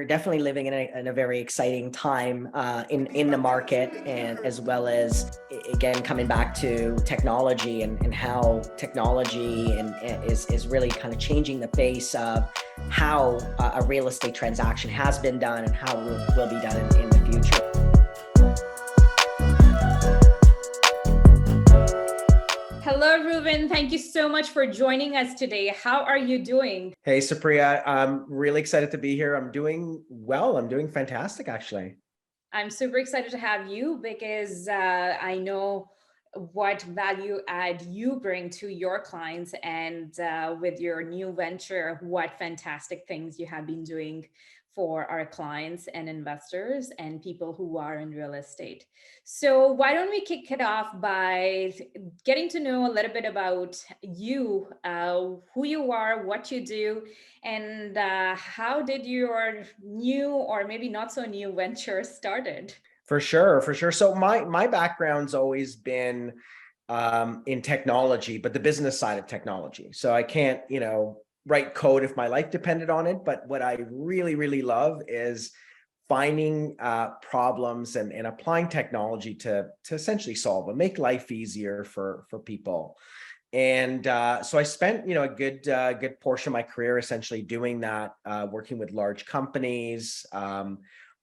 definitely living in a very exciting time in the market, and as well as again coming back to technology and how technology is really kind of changing the face of how a real estate transaction has been done and how it will be done in the future. Hello, Reuven. Thank you so much for joining us today. How are you doing? Hey, Supriya, I'm really excited to be here. I'm doing well. I'm doing fantastic, actually. I'm super excited to have you because I know what value add you bring to your clients, and with your new venture, what fantastic things you have been doing for our clients and investors and people who are in real estate. So why don't we kick it off by getting to know a little bit about you, who you are, what you do, and how did your new or maybe not so new venture started? For sure, for sure. So my background's always been in technology, but the business side of technology. So I can't, write code if my life depended on it. But what I really, really love is finding problems and applying technology to essentially solve them, make life easier for people. And so I spent, a good portion of my career essentially doing that, working with large companies,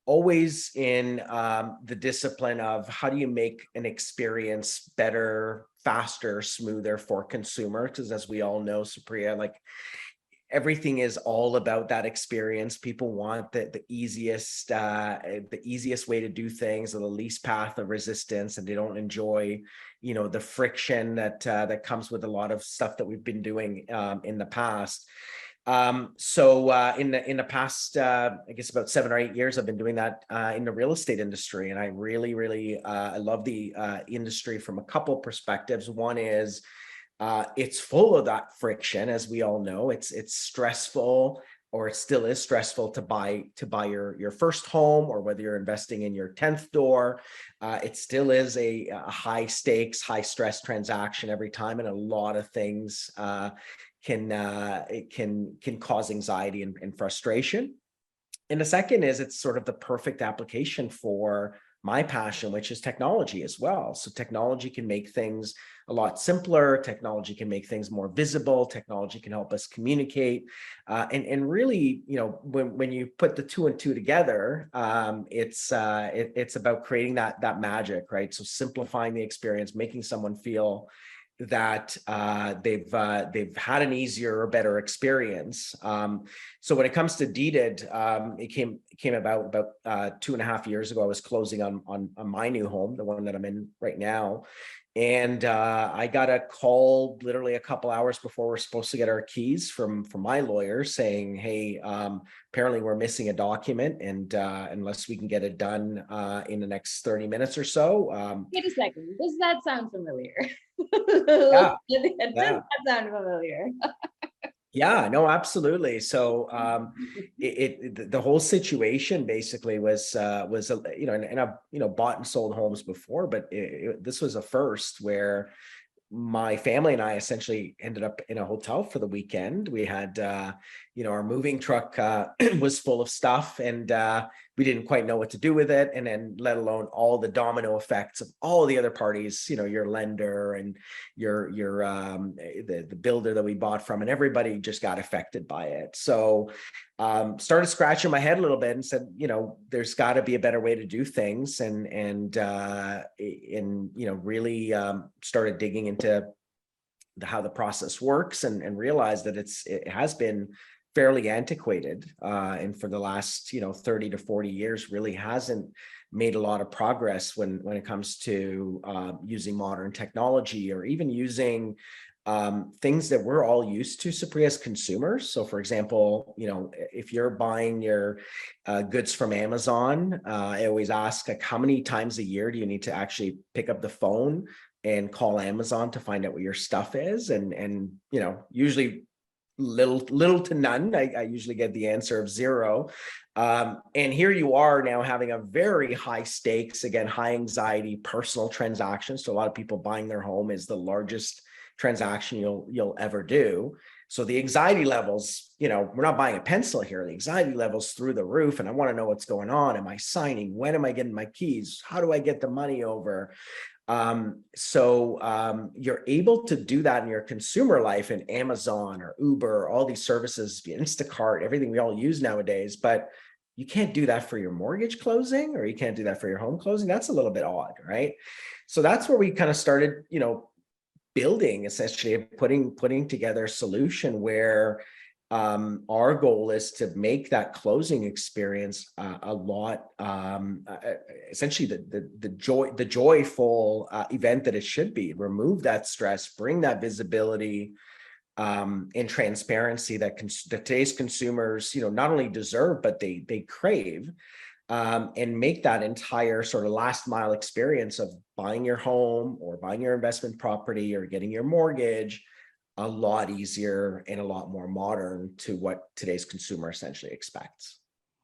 always in the discipline of how do you make an experience better, faster, smoother for consumers? Because as we all know, Supriya, like everything is all about that experience. People want the easiest way to do things, or the least path of resistance, and they don't enjoy, the friction that comes with a lot of stuff that we've been doing in the past. So in the past, I guess about 7 or 8 years, I've been doing that in the real estate industry, and I really, really I love the industry from a couple perspectives. One is it's full of that friction, as we all know. It's stressful, or it still is stressful to buy your first home, or whether you're investing in your 10th door. It still is a high stakes, high stress transaction every time, and a lot of things it can cause anxiety and frustration. And the second is it's sort of the perfect application for my passion, which is technology as well. So technology can make things a lot simpler. Technology can make things more visible. Technology can help us communicate. And really, when you put the two and two together, it's about creating that magic, right? So simplifying the experience, making someone feel that they've had an easier or better experience. So when it comes to Deeded, it came about 2.5 years ago. I was closing on my new home, the one that I'm in right now. And I got a call literally a couple hours before we're supposed to get our keys from my lawyer saying, hey, apparently we're missing a document, and unless we can get it done in the next 30 minutes or so. Wait a second. Does that sound familiar? Yeah, Does yeah. that sound familiar? Yeah, no, absolutely. So the whole situation basically was and I've bought and sold homes before, but this was a first where my family and I essentially ended up in a hotel for the weekend. We had our moving truck was full of stuff, and we didn't quite know what to do with it, and then let alone all the domino effects of all the other parties, your lender and your the builder that we bought from, and everybody just got affected by it. So started scratching my head a little bit and said, there's got to be a better way to do things, and really started digging into how the process works, and realized that it has been fairly antiquated, and for the last 30 to 40 years really hasn't made a lot of progress when it comes to using modern technology, or even using things that we're all used to, Supriya, as consumers. So for example, if you're buying your goods from Amazon, I always ask, like, how many times a year do you need to actually pick up the phone and call Amazon to find out what your stuff is? And usually little to none. I usually get the answer of 0. And here you are now having a very high stakes, again, high anxiety personal transaction. So a lot of people buying their home is the largest transaction you'll ever do. So the anxiety levels, we're not buying a pencil here. The anxiety levels through the roof, and I want to know what's going on. Am I signing? When am I getting my keys? How do I get the money over? You're able to do that in your consumer life in Amazon or Uber, all these services, Instacart, everything we all use nowadays, but you can't do that for your mortgage closing, or you can't do that for your home closing. That's a little bit odd, right? So that's where we kind of started, building, essentially putting together a solution where our goal is to make that closing experience a lot, essentially the joyful event that it should be. Remove that stress, bring that visibility and transparency that today's consumers, not only deserve, but they crave. And make that entire sort of last mile experience of buying your home or buying your investment property or getting your mortgage a lot easier and a lot more modern to what today's consumer essentially expects.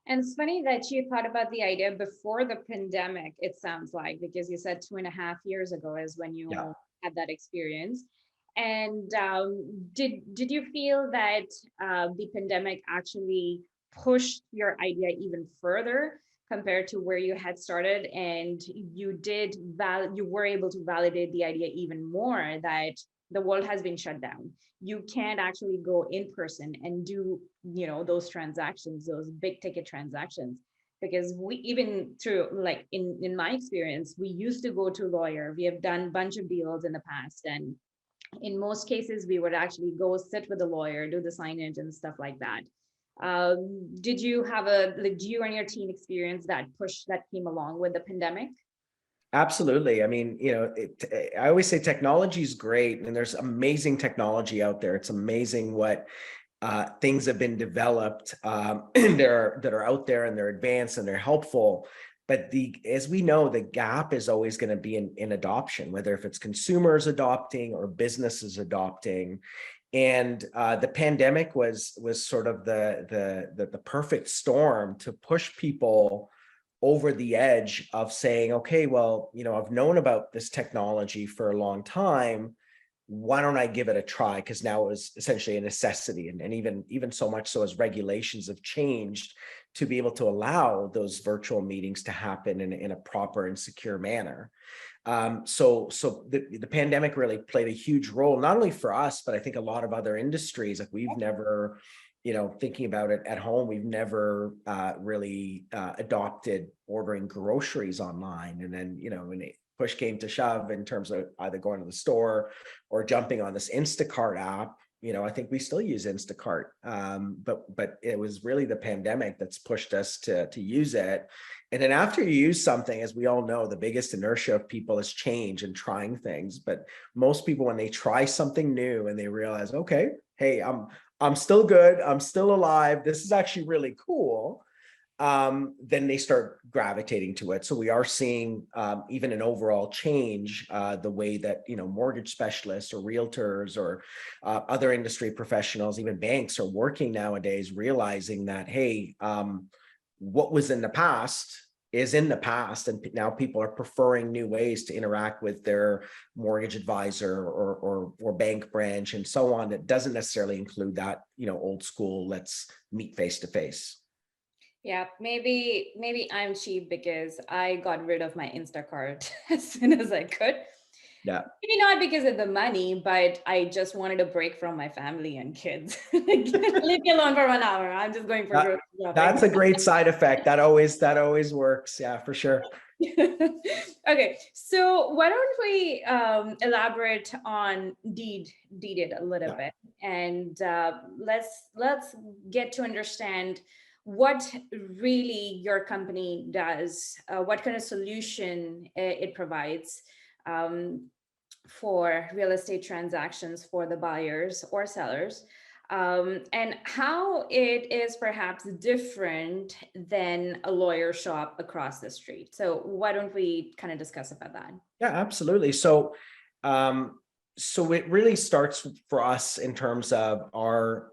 And it's funny that you thought about the idea before the pandemic, it sounds like, because you said 2.5 years ago is when you had that experience. And did you feel that the pandemic actually pushed your idea even further compared to where you had started, and you were able to validate the idea even more that the world has been shut down? You can't actually go in person and do, those transactions, those big ticket transactions, because we, even through, like in my experience, we used to go to a lawyer. We have done a bunch of deals in the past, and in most cases we would actually go sit with the lawyer, do the signage and stuff like that. Did you have do you and your team experience that push that came along with the pandemic? Absolutely. I mean, I always say technology is great, and there's amazing technology out there. It's amazing what things have been developed that are out there, and they're advanced and they're helpful. But as we know, the gap is always going to be in adoption, whether if it's consumers adopting or businesses adopting. And the pandemic was sort of the perfect storm to push people over the edge of saying, okay, well, I've known about this technology for a long time. Why don't I give it a try? Because now it was essentially a necessity. And even so much so as regulations have changed to be able to allow those virtual meetings to happen in a proper and secure manner. So the pandemic really played a huge role, not only for us, but I think a lot of other industries. Like we've never, thinking about it at home, we've never really adopted ordering groceries online. And then, when push came to shove in terms of either going to the store or jumping on this Instacart app, I think we still use Instacart. But it was really the pandemic that's pushed us to use it. And then after you use something, as we all know, the biggest inertia of people is change and trying things. But most people, when they try something new and they realize, okay, hey, I'm still good, I'm still alive, this is actually really cool, then they start gravitating to it. So we are seeing even an overall change, the way that, mortgage specialists or realtors or other industry professionals, even banks, are working nowadays, realizing that, hey, what was in the past is in the past, and now people are preferring new ways to interact with their mortgage advisor or bank branch and so on. That doesn't necessarily include that, old school, let's meet face to face. Yeah, maybe I'm cheap because I got rid of my Instacart as soon as I could. Yeah. Maybe not because of the money, but I just wanted a break from my family and kids. Leave me alone for 1 hour. I'm just going for grocery shopping. That's a great side effect. That always works. Yeah, for sure. Okay, so why don't we elaborate on deeded a little bit, and let's get to understand what really your company does, what kind of solution it provides for real estate transactions for the buyers or sellers, and how it is perhaps different than a lawyer shop across the street. So why don't we kind of discuss about that? Yeah, absolutely. So it really starts for us in terms of our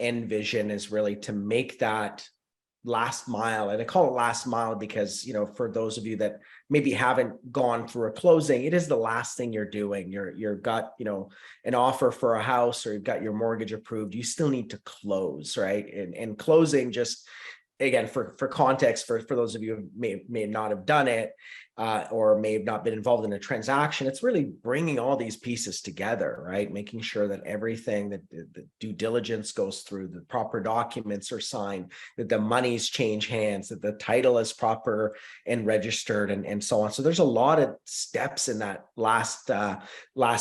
end vision is really to make that last mile. And I call it last mile because, for those of you that maybe haven't gone through a closing, it is the last thing you're doing. You've got, an offer for a house, or you've got your mortgage approved. You still need to close, right? And closing, just again, for context, for those of you who may not have done it, or may have not been involved in a transaction, it's really bringing all these pieces together, right? Making sure that everything, that the due diligence goes through, the proper documents are signed, that the monies change hands, that the title is proper and registered, and so on. So there's a lot of steps in that last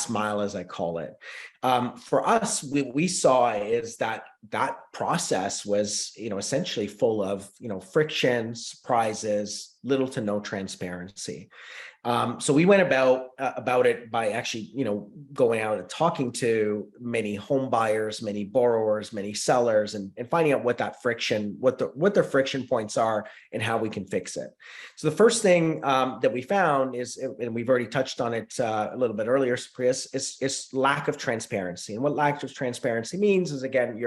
mile, as I call it. For us, we saw is that process was, essentially full of, friction, surprises, little to no transparency. So we went about it by actually, going out and talking to many home buyers, many borrowers, many sellers, and finding out what that friction, what the friction points are, and how we can fix it. So the first thing that we found is, and we've already touched on it a little bit earlier, Supriya, is lack of transparency. And what lack of transparency means is, again,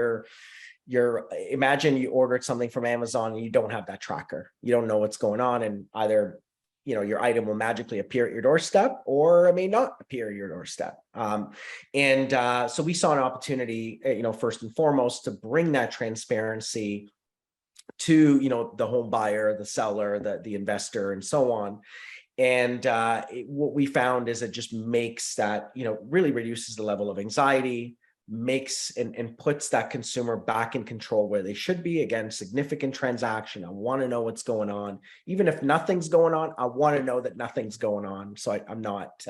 imagine you ordered something from Amazon and you don't have that tracker. You don't know what's going on, and either your item will magically appear at your doorstep, or it may not appear at your doorstep. So we saw an opportunity, first and foremost, to bring that transparency to, the home buyer, the seller, the investor, and so on. And what we found is it just makes that, really reduces the level of anxiety, makes and puts that consumer back in control where they should be. Again, significant transaction. I want to know what's going on. Even if nothing's going on, I want to know that nothing's going on, so I'm not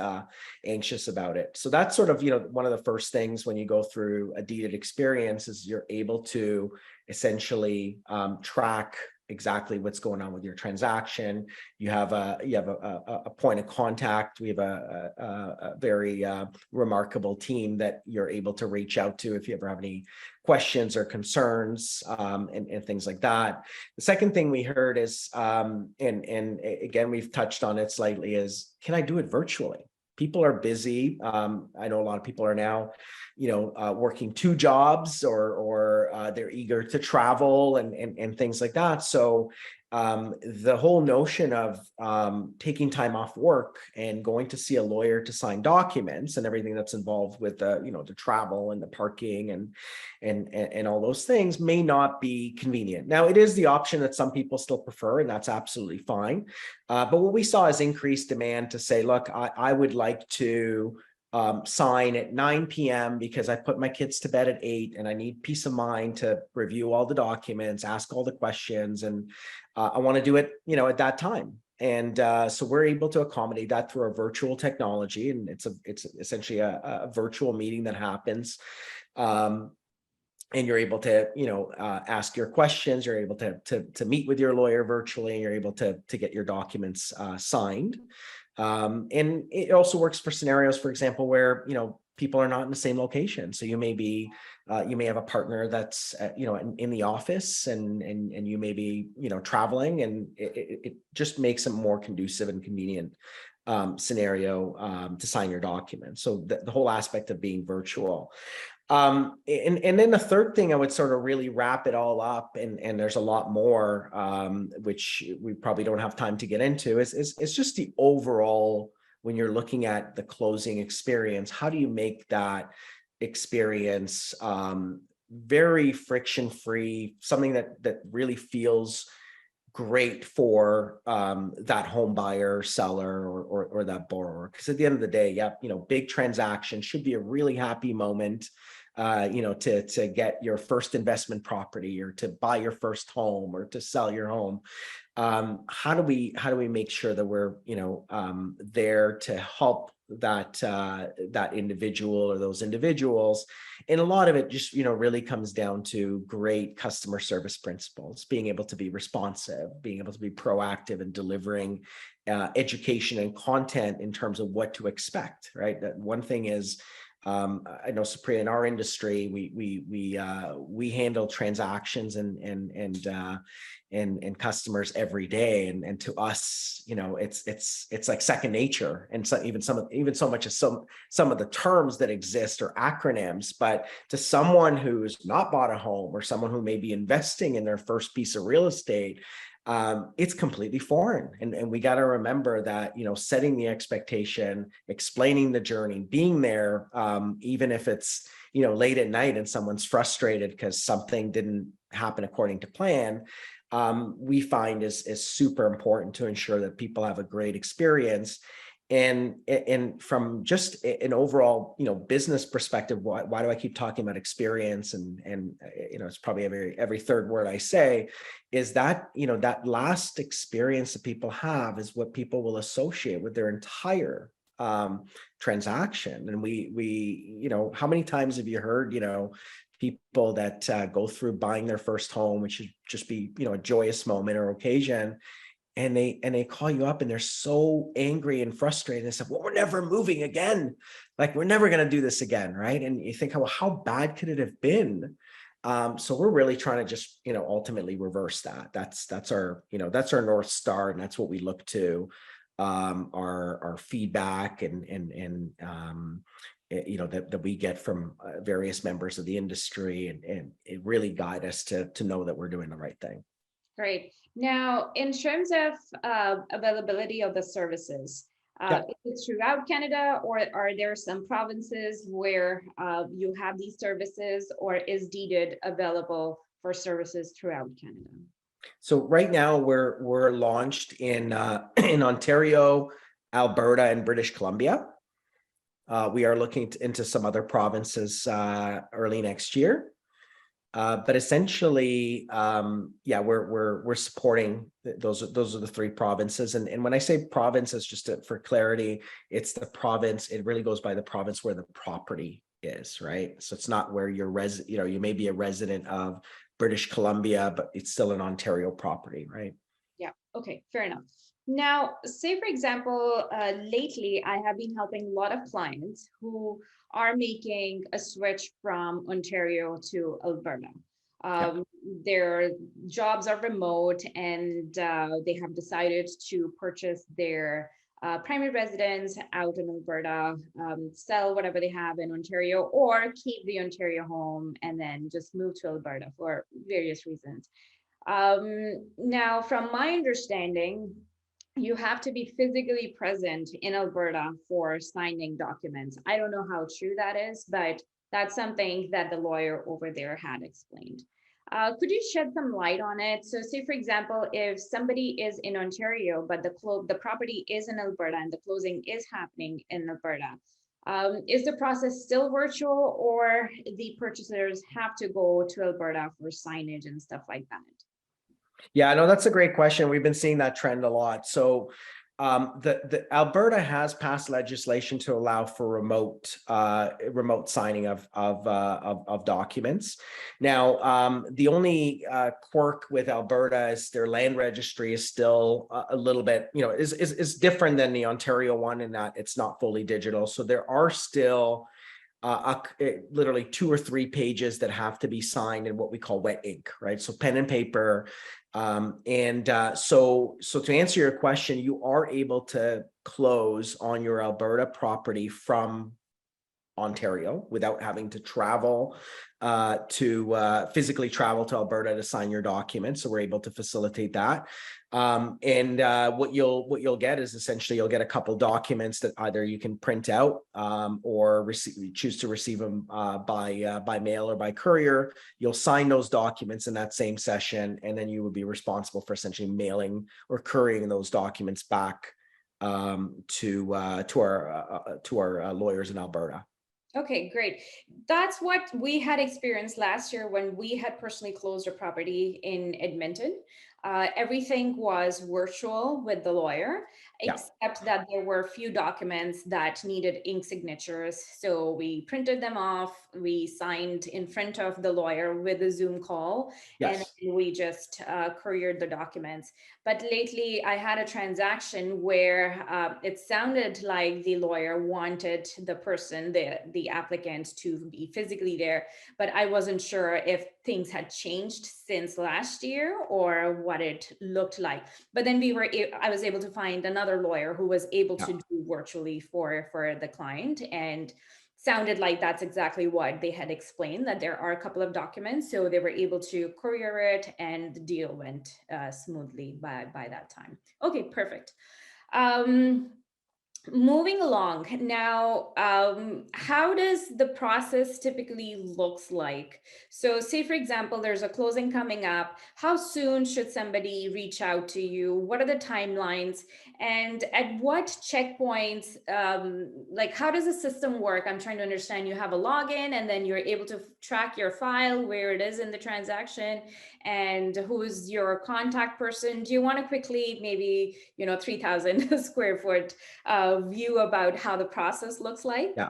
anxious about it. So that's sort of, one of the first things when you go through a deeded experience is you're able to essentially track exactly what's going on with your transaction. You have a point of contact. We have a very remarkable team that you're able to reach out to if you ever have any questions or concerns, and things like that. The second thing we heard is, and again, we've touched on it slightly, is, can I do it virtually? People are busy. I know a lot of people are now, working 2 jobs, or they're eager to travel and things like that. So the whole notion of taking time off work and going to see a lawyer to sign documents and everything that's involved with the travel and the parking and all those things may not be convenient. Now, it is the option that some people still prefer, and that's absolutely fine. But what we saw is increased demand to say, look, I would like to sign at 9 p.m. because I put my kids to bed at 8 and I need peace of mind to review all the documents, ask all the questions, and I want to do it, at that time. And so we're able to accommodate that through our virtual technology, and it's essentially a virtual meeting that happens. And you're able to, ask your questions. You're able to meet with your lawyer virtually. And you're able to get your documents signed. And it also works for scenarios, for example, where, people are not in the same location. So you may have a partner that's, in the office, and you may be, traveling, and it just makes a more conducive and convenient scenario to sign your documents. So the whole aspect of being virtual. And then the third thing I would sort of really wrap it all up, and there's a lot more, which we probably don't have time to get into, is just the overall, when you're looking at the closing experience, how do you make that experience very friction-free, something that really feels great for that home buyer, seller, or that borrower? Because at the end of the day, big transaction should be a really happy moment, to get your first investment property, or to buy your first home, or to sell your home. How do we make sure that we're, there to help that individual or those individuals? And a lot of it just, really comes down to great customer service principles, being able to be responsive, being able to be proactive, and delivering education and content in terms of what to expect, right? That one thing is, I know, Supriya, in our industry, we handle transactions and customers every day, and to us, it's like second nature, and so even so much as some of the terms that exist are acronyms, but to someone who's not bought a home, or someone who may be investing in their first piece of real estate, it's completely foreign. And we got to remember that, setting the expectation, explaining the journey, being there, even if it's, late at night and someone's frustrated because something didn't happen according to plan, we find is super important to ensure that people have a great experience. And from just an overall, business perspective, why do I keep talking about experience? And it's probably every third word I say, is that, that last experience that people have is what people will associate with their entire transaction. And we, how many times have you heard, people that go through buying their first home, which should just be, a joyous moment or occasion, and they call you up and they're so angry and frustrated and say, well, we're never moving again. Like, we're never going to do this again. Right. And you think, well, how bad could it have been? So we're really trying to just, ultimately reverse that. That's our, that's our North Star. And that's what we look to, our feedback and that we get from various members of the industry, and it really guide us to know that we're doing the right thing. Great. Now, in terms of availability of the services, Yeah. is it throughout Canada, or are there some provinces where you have these services, or is Deeded available for services throughout Canada? So right now we're launched in in Ontario, Alberta, and British Columbia. We are looking into some other provinces early next year. But essentially, we're supporting those are the three provinces. And when I say provinces, just for clarity, it's the province. It really goes by the province where the property is, right? So it's not where you're you may be a resident of British Columbia, but it's still an Ontario property, right? Yeah. Okay. Fair enough. Now, say for example, lately I have been helping a lot of clients who are making a switch from Ontario to Alberta. Yeah. Their jobs are remote, and they have decided to purchase their primary residence out in Alberta, sell whatever they have in Ontario, or keep the Ontario home and then just move to Alberta for various reasons. Now, from my understanding, you have to be physically present in Alberta for signing documents. I don't know how true that is, but that's something that the lawyer over there had explained. Could you shed some light on it? So say, for example, if somebody is in Ontario, but the property is in Alberta and the closing is happening in Alberta, is the process still virtual, or the purchasers have to go to Alberta for signage and stuff like that? Yeah, no, that's a great question. We've been seeing that trend a lot. So the Alberta has passed legislation to allow for remote signing of documents. Now, the only quirk with Alberta is their land registry is still a little bit, is different than the Ontario one, in that it's not fully digital. So there are still literally 2 or 3 pages that have to be signed in what we call wet ink, right? So pen and paper. So to answer your question, you are able to close on your Alberta property from Ontario without having to travel to physically travel to Alberta to sign your documents. So we're able to facilitate that. What you'll get is essentially you'll get a couple documents that either you can print out or choose to receive them by mail or by courier. You'll sign those documents in that same session, and then you would be responsible for essentially mailing or couriering those documents back to our lawyers in Alberta. Okay, great. That's what we had experienced last year when we had personally closed a property in Edmonton. Everything was virtual with the lawyer, Yeah. except that there were a few documents that needed ink signatures. So we printed them off, we signed in front of the lawyer with a Zoom call, and Yes. we just couriered the documents. But lately, I had a transaction where it sounded like the lawyer wanted the person, the applicant, to be physically there, but I wasn't sure if things had changed since last year or what it looked like. But then I was able to find another lawyer who was able Yeah. to do virtually for the client, and sounded like that's exactly what they had explained, that there are a couple of documents, so they were able to courier it, and the deal went smoothly by that time. Okay, perfect. um Moving along now, how does the process typically looks like? So say, for example, there's a closing coming up. How soon should somebody reach out to you? What are the timelines? And at what checkpoints, like how does the system work? I'm trying to understand. You have a login and then you're able to track your file, where it is in the transaction, and who's your contact person. Do you want to quickly, maybe, 3,000 square foot view about how the process looks like? Yeah.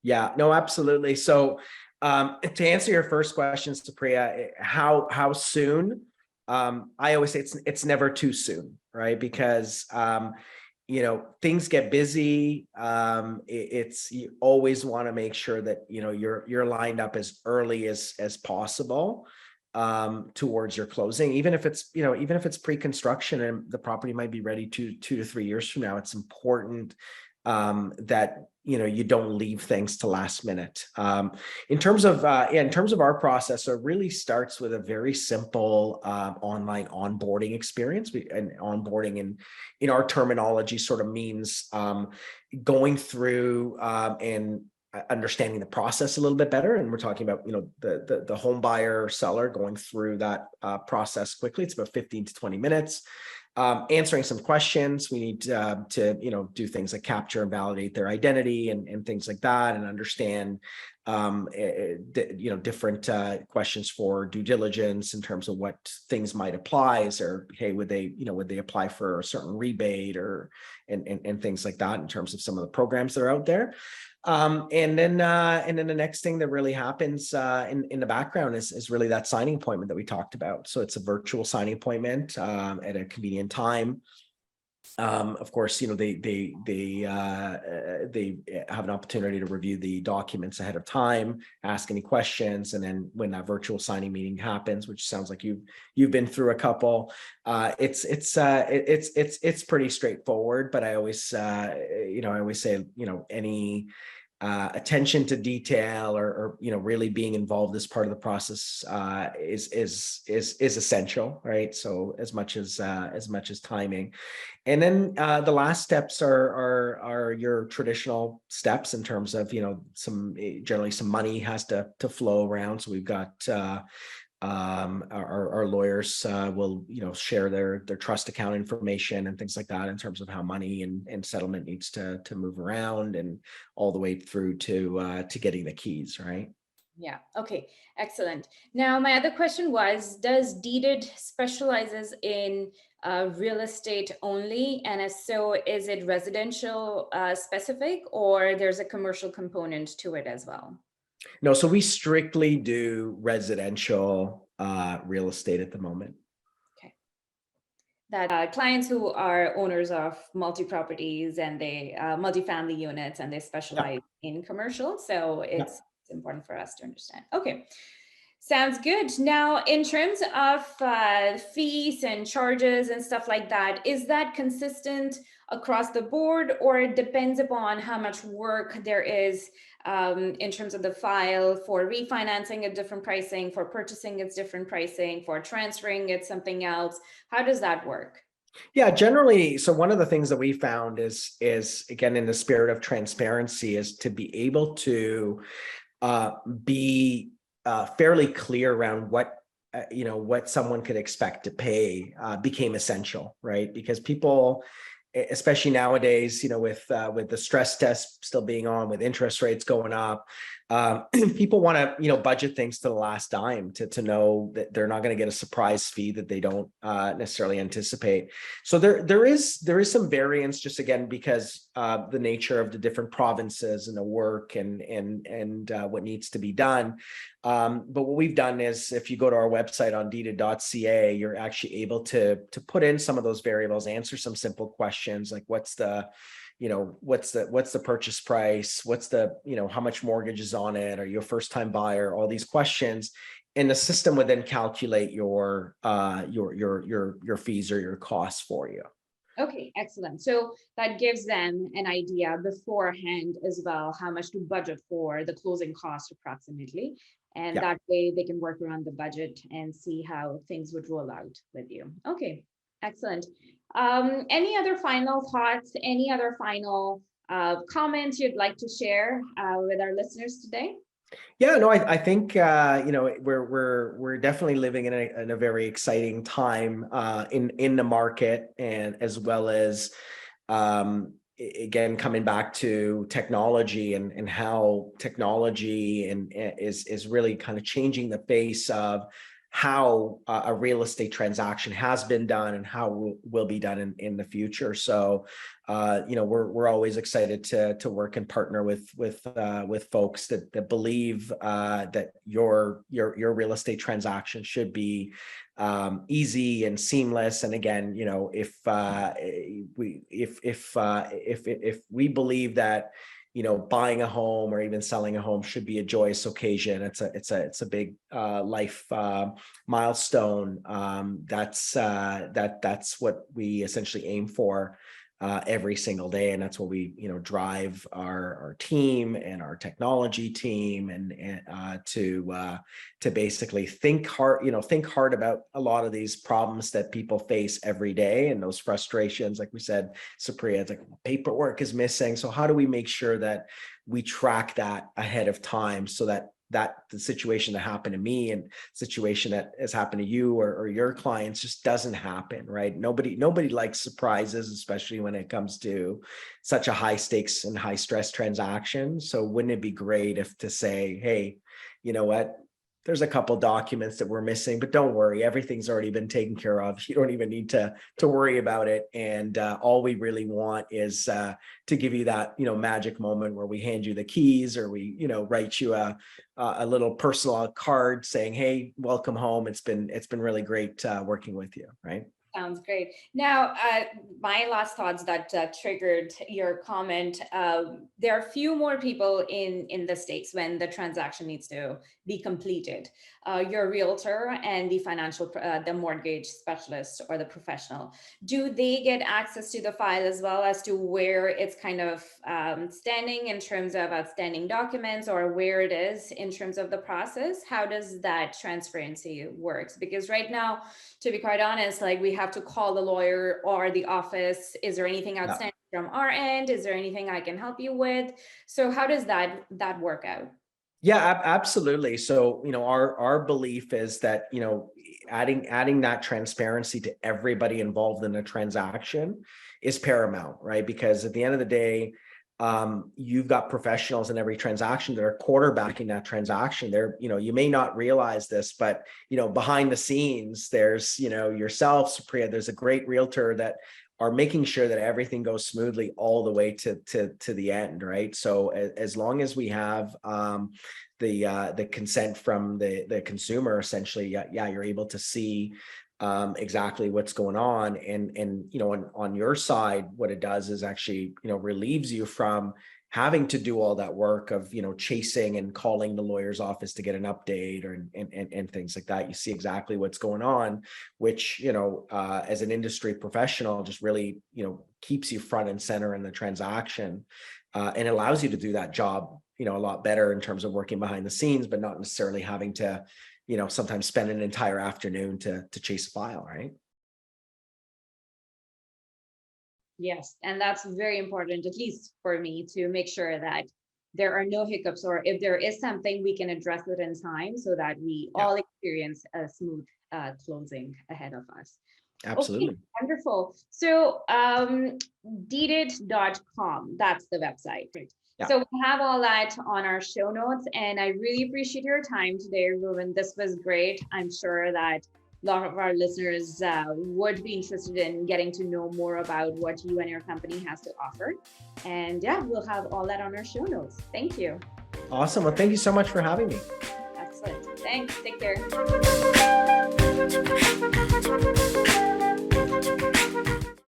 Yeah, no, absolutely. So, to answer your first question, Supriya, how soon? I always say it's never too soon, right? Because things get busy. It's you always want to make sure that you're lined up as early as possible towards your closing, even if it's pre-construction and the property might be ready 2 to 3 years from now. It's important that you don't leave things to last minute. In terms of our process, so it really starts with a very simple online onboarding experience. And onboarding in our terminology sort of means going through and understanding the process a little bit better. And we're talking about the home buyer or seller going through that process quickly. It's about 15 to 20 minutes. Answering some questions. We need to do things like capture and validate their identity and things like that, and understand different questions for due diligence in terms of what things might apply. Is there, hey, would they apply for a certain rebate or and things like that in terms of some of the programs that are out there. And then the next thing that really happens in the background is really that signing appointment that we talked about. So it's a virtual signing appointment at a convenient time. Of course, they have an opportunity to review the documents ahead of time, ask any questions, and then when that virtual signing meeting happens, which sounds like you've been through a couple, it's pretty straightforward. But I always say any attention to detail or really being involved as part of the process is essential, right? So as much as timing. And then the last steps are your traditional steps in terms of generally some money has to flow around. So we've got our lawyers will share their trust account information and things like that in terms of how money and settlement needs to move around, and all the way through to getting the keys, right? Yeah. Okay. Excellent. Now, my other question was, does Deeded specializes in real estate only? And if so, is it residential specific, or there's a commercial component to it as well? No, so we strictly do residential real estate at the moment. Okay. That clients who are owners of multi-properties and they multi-family units, and they Yeah. specialize in commercial. So Yeah. it's important for us to understand. Okay. Sounds good. Now, in terms of fees and charges and stuff like that, is that consistent across the board, or it depends upon how much work there is in terms of the file? For refinancing, a different pricing; for purchasing, it's different pricing; for transferring, it's something else. How does that work? Yeah, generally. So one of the things that we found is again, in the spirit of transparency, is to be able to be fairly clear around what someone could expect to pay became essential, right? Because people, especially nowadays, with the stress test still being on, with interest rates going up, People want to, budget things to the last dime to know that they're not going to get a surprise fee that they don't necessarily anticipate. So there is some variance, just again because the nature of the different provinces and the work and what needs to be done. But what we've done is, if you go to our website on deeded.ca, you're actually able to put in some of those variables, answer some simple questions like what's the purchase price, what's the, how much mortgage is on it, are you a first time buyer, all these questions, and the system would then calculate your fees or your costs for you. Okay, excellent. So that gives them an idea beforehand as well, how much to budget for the closing cost approximately. And Yeah. that way they can work around the budget and see how things would roll out with you. Okay, excellent. Any other final thoughts? Any other final comments you'd like to share with our listeners today? Yeah, no, I think we're definitely living in a very exciting time in the market, and as well as again coming back to technology and how technology is really kind of changing the face of how a real estate transaction has been done and how will be done in the future. So we're always excited to work and partner with folks that believe that your real estate transaction should be easy and seamless. And again, if we believe that buying a home or even selling a home should be a joyous occasion, it's a big life milestone. That's what we essentially aim for every single day, and that's what we drive our team and our technology team and to basically think hard about a lot of these problems that people face every day, and those frustrations, like we said, Supriya, it's like paperwork is missing. So how do we make sure that we track that ahead of time, so that the situation that happened to me and situation that has happened to you or your clients just doesn't happen, right? Nobody likes surprises, especially when it comes to such a high stakes and high stress transaction. So wouldn't it be great if to say, hey, you know what? There's a couple documents that we're missing, but don't worry, everything's already been taken care of. You don't even need to worry about it. And all we really want is to give you that magic moment where we hand you the keys, or we write you a little personal card saying, hey, welcome home. It's been really great working with you, right? Sounds great. Now, my last thoughts that triggered your comment. There are few more people in the States when the transaction needs to be completed. Your realtor and the mortgage specialist or the professional, do they get access to the file as well as to where it's kind of standing in terms of outstanding documents, or where it is in terms of the process? How does that transparency works? Because right now, to be quite honest, like, we have to call the lawyer or the office. Is there anything outstanding from our end? Is there anything I can help you with? So how does that work out? Yeah, absolutely. So, our belief is that, adding that transparency to everybody involved in a transaction is paramount, right? Because at the end of the day, you've got professionals in every transaction that are quarterbacking that transaction. You may not realize this, but behind the scenes, there's yourself, Supriya, there's a great realtor that are making sure that everything goes smoothly all the way to the end, right? So as long as we have the consent from the consumer, essentially, you're able to see exactly what's going on. And on your side, what it does is actually relieves you from having to do all that work of chasing and calling the lawyer's office to get an update and things like that. You see exactly what's going on, which as an industry professional just really keeps you front and center in the transaction, and allows you to do that job a lot better in terms of working behind the scenes, but not necessarily having to sometimes spend an entire afternoon to chase a file, right? Yes, and that's very important, at least for me, to make sure that there are no hiccups, or if there is something, we can address it in time so that we Yeah, all experience a smooth closing ahead of us. Okay, absolutely. wonderful. So deeded.com, that's the website. Right. Yeah. So we have all that on our show notes, and I really appreciate your time today, Reuven. This was great. I'm sure that a lot of our listeners would be interested in getting to know more about what you and your company has to offer. And yeah, we'll have all that on our show notes. Thank you. Awesome. Well, thank you so much for having me. Excellent. Thanks. Take care.